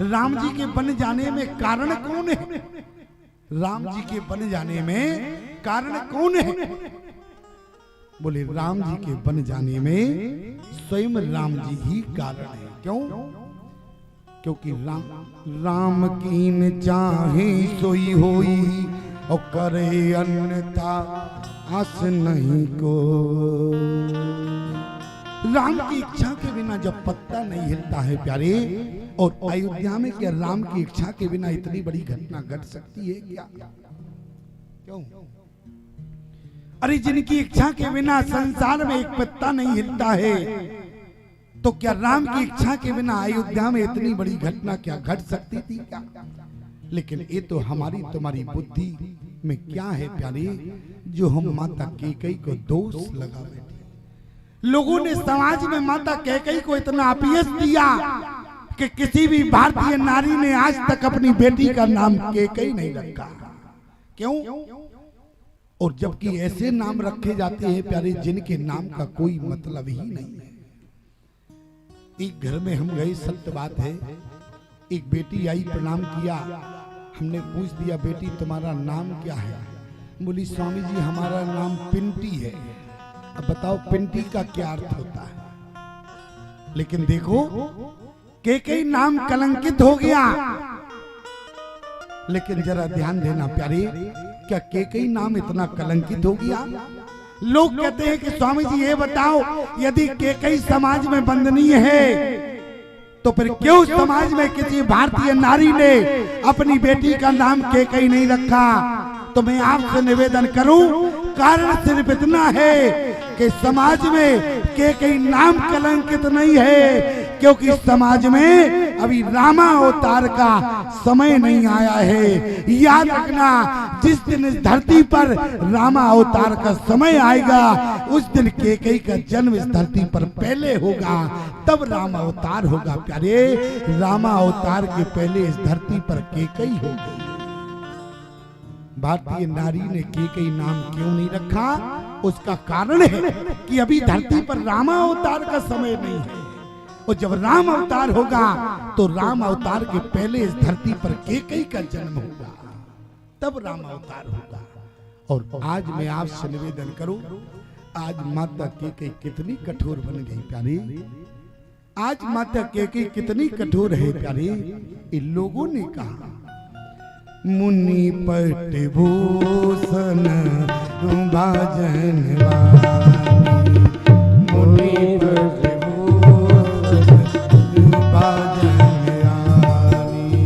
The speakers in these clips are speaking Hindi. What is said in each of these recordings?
राम जी के बन जाने में कारण कौन है? राम जी के बन जाने में कारण कौन है? बोले राम जी के बन जाने में स्वयं राम जी ही कारण है। क्यों? क्योंकि राम कीन चाहे सोई होई और करे अन्यथा आस नहीं को। राम की इच्छा के बिना जब पत्ता नहीं हिलता है प्यारे, और अयोध्या में क्या राम की इच्छा के बिना इतनी बड़ी घटना घट सकती है क्या? क्यों? अरे जिनकी इच्छा के बिना संसार में एक पत्ता नहीं हिलता है, तो क्या राम की इच्छा के बिना अयोध्या में इतनी बड़ी घटना क्या घट सकती थी क्या? लेकिन ये तो हमारी तुम्हारी बुद्धि में क्या है प्यारे, जो हम माता कैकेयी को दोष लगा बैठे। लोगों ने समाज में माता कैकेयी को इतना अपयश दिया कि किसी भी भारतीय नारी ने आज तक अपनी बेटी का नाम कैकेयी नहीं रखा। क्यों? और जबकि ऐसे नाम रखे जाते हैं प्यारे जिनके नाम का कोई मतलब ही नहीं है। एक घर में हम गए, सत्य बात है, एक बेटी आई, प्रणाम किया, हमने पूछ दिया बेटी तुम्हारा नाम क्या है? बोली स्वामी जी हमारा नाम पिंटी है। अब बताओ पिंटी का क्या अर्थ होता है? लेकिन देखो कैकेयी नाम कलंकित हो गया। लेकिन जरा ध्यान देना प्यारे, क्या कैकेयी नाम इतना कलंकित हो गया? लोग कहते हैं कि स्वामी जी ये बताओ, यदि कैकेयी समाज में वंदनीय है तो फिर क्यों समाज में किसी भारतीय नारी ने अपनी बेटी का नाम कैकेयी नहीं रखा? तो मैं आपसे निवेदन करूं, कारण सिर्फ इतना है कि समाज में कैकेयी नाम कलंकित नहीं है, क्योंकि समाज में अभी रामा अवतार का समय नहीं आया है। याद रखना, जिस दिन इस धरती पर रामा अवतार का समय आएगा, उस दिन कैकेयी का जन्म इस धरती पर पहले होगा, तब राम अवतार होगा प्यारे। रामा अवतार के पहले इस धरती पर कैकेयी हो गई। भारतीय नारी ने कैकेयी नाम क्यों नहीं रखा? उसका कारण है कि अभी धरती पर रामा अवतार का समय नहीं है, और जब राम अवतार होगा तो राम अवतार के पहले इस धरती पर कैकेयी का जन्म होगा, तब राम अवतार होगा। और आज मैं आपसे निवेदन करूं, आज माता कैकेयी कितनी कठोर बन गई प्यारी। आज माता कैकेयी कितनी कठोर है प्यारी। इन लोगों ने कहा मुनि पट भूषण भाजन वाली, मुनि पट भूषण भाजन वाली,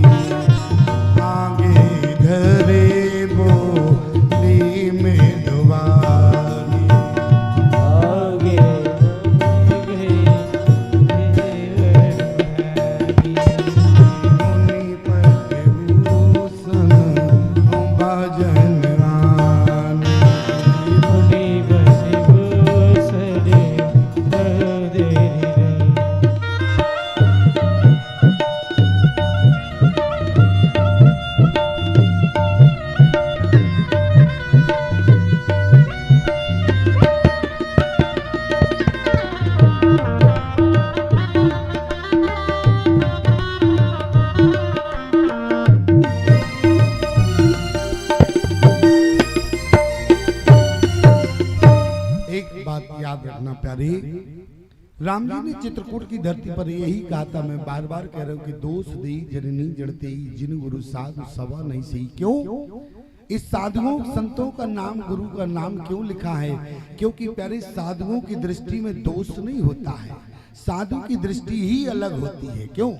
आगे धरे बोली में दुआरी, आगे राम जी ने चित्रकूट की धरती पर यही कहा था, मैं बार बार कह रहा हूं कि दोष दी जननी जड़ते जिन गुरु साधु सवा नहीं सही। क्यों? इस साधुओं संतों का नाम, गुरु का नाम क्यों लिखा है? क्योंकि प्यारे साधुओं की दृष्टि में दोष नहीं होता है, साधु की दृष्टि ही अलग होती है। क्यों?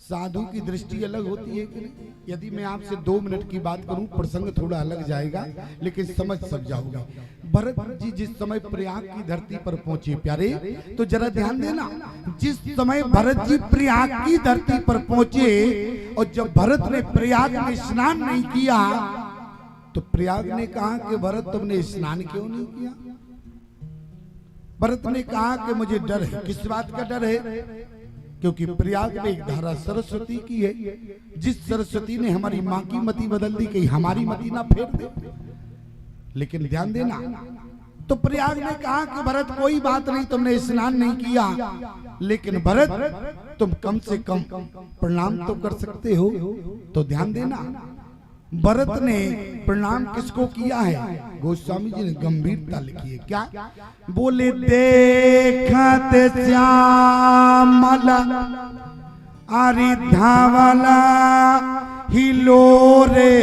साधु की दृष्टि अलग होती है कि नहीं? यदि मैं आपसे 2 मिनट की बात करूं, प्रसंग थोड़ा अलग जाएगा, लेकिन समझ सब जाओगे। भरत जी जिस समय प्रयाग की धरती पर पहुंचे प्यारे, तो जरा ध्यान देना, जिस समय भरत जी प्रयाग की धरती पर पहुंचे, और जब भरत ने प्रयाग में स्नान नहीं किया, तो प्रयाग ने कहा कि भरत तुमने स्नान क्यों नहीं किया? भरत ने कहा कि मुझे डर है। किस बात का डर है? क्योंकि प्रयाग में एक धारा सरस्वती की है, जिस सरस्वती ने हमारी माँ की मति बदल दी, कहीं हमारी मति ना फेर दे। लेकिन ध्यान देना, तो प्रयाग ने कहा कि भरत कोई बात नहीं, तुमने स्नान नहीं किया, लेकिन भरत तुम कम से कम प्रणाम तो कर सकते हो। तो ध्यान देना, भरत ने प्रणाम किसको किया है? गोस्वामी जी ने गंभीरता लिखी है। क्या बोले? देखत श्यामल अरि धावला हिलोरे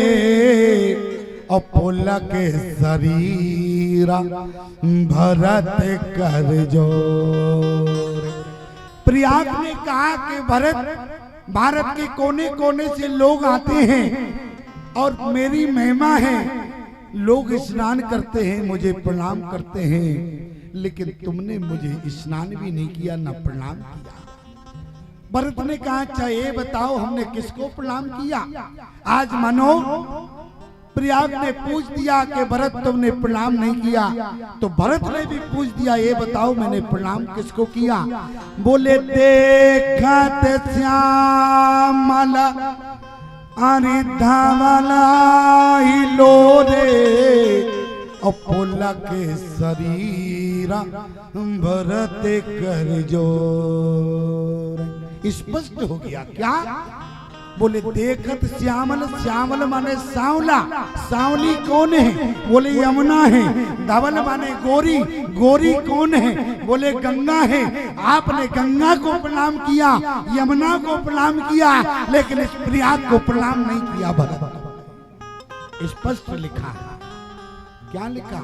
अपुलक शरीरा भरत कर जोर। प्रयाग ने कहा कि भरत, भारत के कोने कोने से लोग आते हैं और मेरी महिमा है, लोग स्नान करते हैं, मुझे प्रणाम करते हैं, लेकिन तुमने मुझे स्नान भी नहीं किया, न प्रणाम किया। भरत ने कहा, अच्छा ये बताओ हमने किसको प्रणाम किया? आज मानो प्रयाग ने पूछ दिया कि भरत तुमने प्रणाम नहीं किया, तो भरत ने भी पूछ दिया, ये बताओ मैंने प्रणाम किसको किया? बोले देखत श्यामल अरि धावला हिलोरे अपुलक शरीरा भरत कर जोर। स्पष्ट हो गया। क्या बोले? देखत श्यामल, श्यामल माने सांवला, सांवली कौन है? बोले यमुना है। धवल माने गोरी, गोरी कौन है? बोले गंगा है। आपने गंगा को प्रणाम किया, यमुना को प्रणाम किया, लेकिन इस प्रयाग को प्रणाम नहीं किया। भरत स्पष्ट लिखा है। क्या लिखा?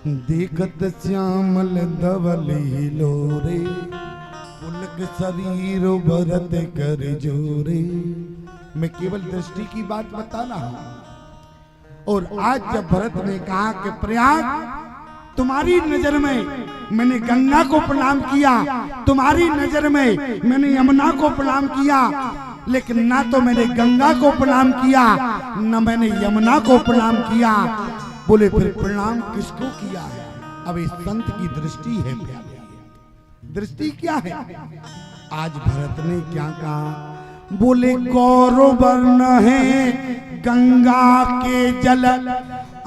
देखत श्यामल धवल हिलोरे पुलक शरीर भरत कर जोरे। मैं केवल दृष्टि की बात बता रहा हूं। और आज जब भरत ने कहा कि प्रयाग तुम्हारी नजर में मैंने गंगा को प्रणाम किया, तुम्हारी नजर में मैंने यमुना को प्रणाम किया, लेकिन ना तो मैंने गंगा को प्रणाम किया, न मैंने यमुना को प्रणाम किया। बोले फिर प्रणाम किसको किया है? अब इस संत की दृष्टि है प्यारे। दृष्टि क्या है? आज भरत ने क्या कहा? बोले गौरव वर्ण है गंगा के जल,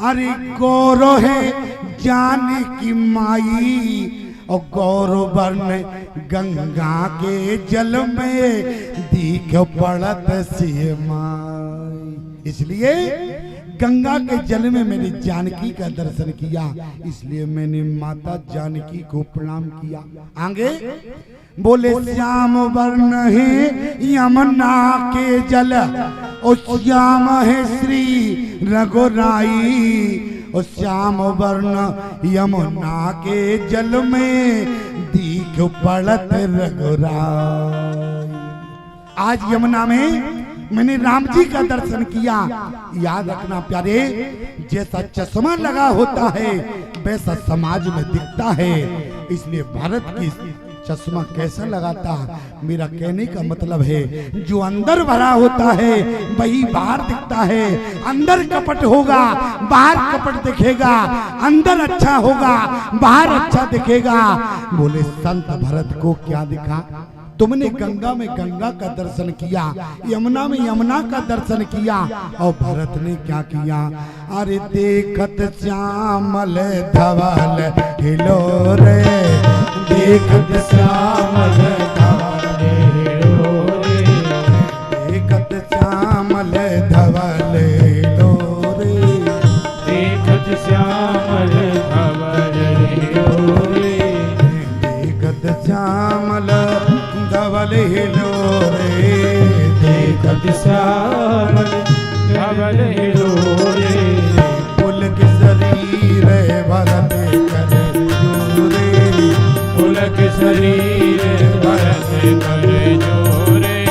अरे गौरव है जान की माई, और गौरव वर्ण गंगा के जल में दीख पड़त सी माई। इसलिए गंगा के जल में मैंने जानकी का दर्शन किया, इसलिए मैंने माता जानकी को प्रणाम किया। आगे बोले श्याम वर्ण है यमुना के जल, और श्याम है श्री रघुराई, और श्याम वर्ण यमुना के जल में दीख पड़त रघुराई। आज यमुना में मैंने राम जी का दर्शन किया। याद रखना प्यारे, जैसा चश्मा लगा होता है वैसा समाज में दिखता है। इसलिए भारत की चश्मा कैसा लगाता, मेरा कहने का मतलब है जो अंदर भरा होता है वही बाहर दिखता है। अंदर कपट होगा बाहर कपट दिखेगा, अंदर अच्छा होगा बाहर अच्छा दिखेगा। बोले संत भरत को क्या दिखा? तुमने गंगा में गंगा का दर्शन किया, यमुना में यमुना का दर्शन किया, और भरत ने क्या किया? अरे देखत श्यामल धवल हिलोरे, देखत श्यामल धवल हिलोरे, देखत श्यामल धवल हिलोरे, देखत श्यामल धवल हिलोरे, देखत श्यामल धवल हिलोरे, देखत श्यामल धवल हिलोरे, पुलक शरीर भरत कर जोरे, पुलक शरीर भरत कर जोरे,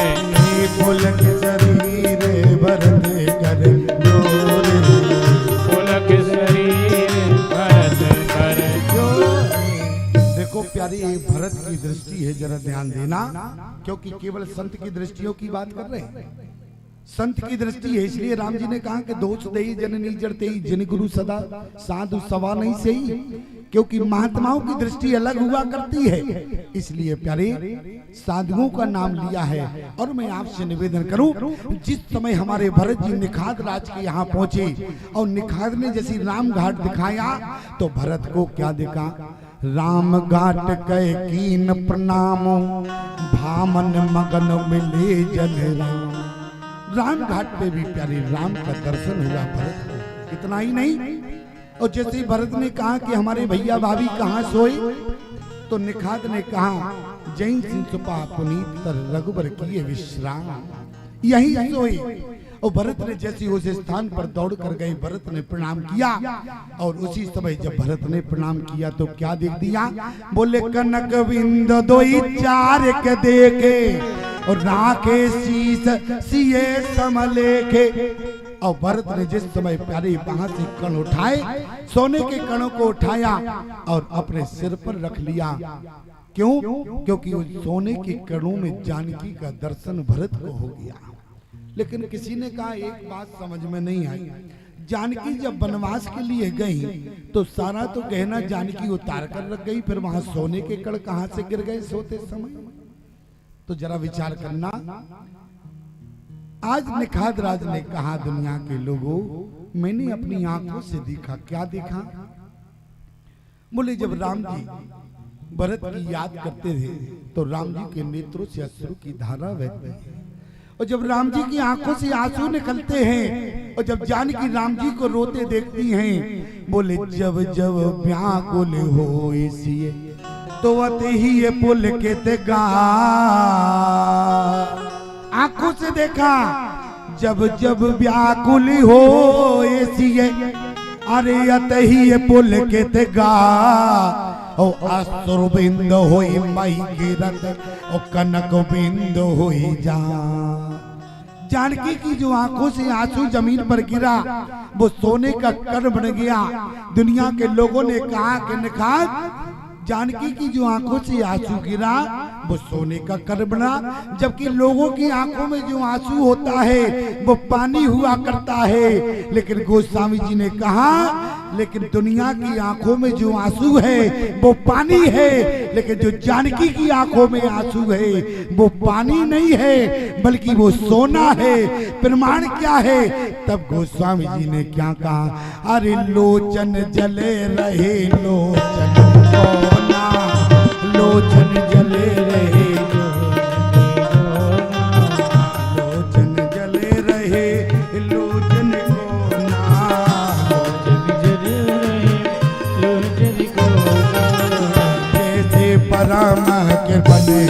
पुलक शरीर भरत कर जोरे, पुलक शरीर भरत कर जोरे। देखो प्यारी, ये भरत की दृष्टि है, जरा ध्यान देना, क्योंकि केवल संत की दृष्टियों की बात कर रहे हैं। संत की दृष्टि है, इसलिए राम जी ने कहा कि दोष दई जननी जड़ते ही जिन गुरु सदा साधु सवा नहीं सही। क्योंकि महात्माओं की दृष्टि अलग हुआ करती है। इसलिए प्यारे साधुओं का नाम लिया है। और मैं आपसे निवेदन करूं, जिस समय हमारे भरत जी निखाद राज के यहाँ पहुंचे और निखाद ने जैसी राम घाट दिखाया तो भरत को क्या दिखा? राम घाट कह कीन प्रणामो भामन मगन मिले जन राम घाट पे भी प्यारे राम का दर्शन हुआ भरत को। इतना ही नहीं, और जैसे भरत ने कहा कि हमारे भैया भाभी कहाँ सोए, तो निखाद ने कहा जैन सिंह सुपा पुनीत तर रघुबर किए विश्राम, यही सोए। और भरत ने जैसे उस स्थान पर दौड़ कर गए, भरत ने प्रणाम किया। और उसी समय जब भरत ने प्रणाम किया तो क्या देख दिया? बोले कनक बिंद दोई चार के देखे और राखे शीस सिए समलेखे। और भरत ने जिस समय प्यारे वहां से कण उठाए, सोने के कणों को उठाया और अपने सिर पर रख लिया। क्यों? क्योंकि उस सोने के कणों में जानकी का दर्शन भरत को हो गया। लेकिन किसी ने कहा एक बात समझ में नहीं आई, जानकी जब वनवास के लिए गई तो सारा तो गहना जानकी उतार कर रख गई, फिर वहां सोने के कण कहां से गिर गए सोते समय? तो जरा विचार करना। आज निखाद राज ने कहा, दुनिया के लोगों, मैंने अपनी आंखों से देखा। क्या देखा? बोले जब राम जी भरत की याद करते थे तो राम जी के नेत्रों से अश्रु की धारा बहती है, और जब राम जी की आंखों से आंसू निकलते हैं, और जब जानकी राम जी को रोते देखती हैं, बोले जब जब व्याकुल हो इसिए तो अते ही ये पुल के तेगा। आंखों से देखा, जब जब व्याकुल हो इसिए, अरे अते ही ये पुल के तेगा। ओ अश्रु बिंद होई माई गिरत, ओ कनक बिंद होई जा। जानकी की जो आंखों से आंसू जमीन पर गिरा वो सोने का कण बन गया। दुनिया के लोगों ने कहा कि निखाद, जानकी की जो आंखों से आंसू गिरा वो सोने का कण बना, जबकि लोगों की आंखों में जो आंसू होता है वो पानी हुआ करता है। लेकिन गोस्वामी जी ने कहा, लेकिन दुनिया की आंखों में जो आंसू है वो पानी है, लेकिन जो जानकी की आंखों में आंसू है वो पानी नहीं है बल्कि वो सोना है। प्रमाण क्या है? तब गोस्वामी जी ने क्या कहा? अरे लोचन जले रहे लोचन कोना, लोचन जले रहे लोचन जले रहे लोचन कोना, जैसे परम के बने